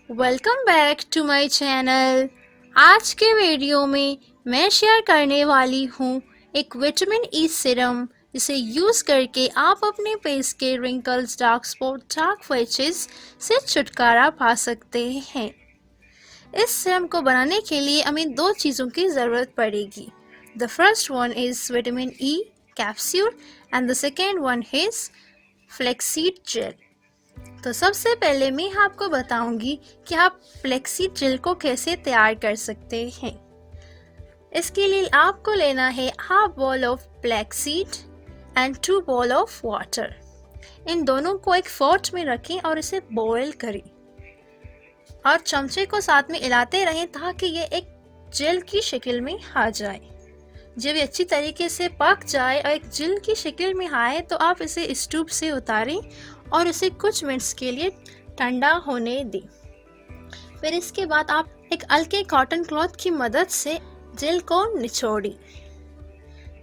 Welcome back to my channel. आज के video में मैं शेयर करने वाली हूँ एक विटामिन ई सीरम, जिसे यूज़ करके आप अपने फेस के wrinkles, dark spot, dark patches से छुटकारा पा सकते हैं। इस सीरम को बनाने के लिए हमें दो चीज़ों की ज़रूरत पड़ेगी। The first one is vitamin E capsule and the second one is flaxseed gel. तो सबसे पहले मैं आपको बताऊंगी कि आप फ्लैक्सीड जेल को कैसे तैयार कर सकते हैं। इसके लिए आपको लेना है half ball of flaxseed and 2 ball of water. इन दोनों को एक पॉट में रखें और इसे बॉईल करें और चमचे को साथ में हिलाते रहें ताकि ये एक जेल की शक्ल में आ जाए। जब ये अच्छी तरीके से पक जाए और एक जेल की शक्ल में आए तो आप इसे स्टूव से उतारें और इसे कुछ मिनट्स के लिए ठंडा होने दें। फिर इसके बाद आप एक हल्के कॉटन क्लॉथ की मदद से जेल को निचोड़ें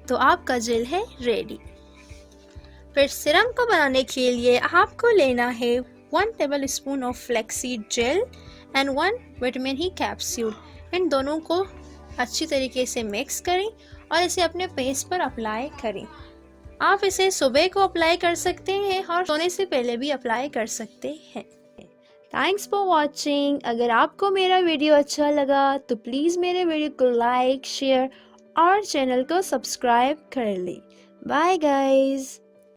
तो आपका जेल है रेडी। फिर सीरम को बनाने के लिए आपको लेना है 1 tablespoon of flaxseed gel and 1 vitamin E capsule. इन दोनों को अच्छी तरीके से मिक्स करें और इसे अपने फेस पर अप्लाई करें। आप इसे सुबह को अप्लाई कर सकते हैं और सोने से पहले भी अप्लाई कर सकते हैं। Thanks for watching. अगर आपको मेरा वीडियो अच्छा लगा तो प्लीज़ मेरे वीडियो को लाइक, शेयर और चैनल को सब्सक्राइब कर लें। Bye guys.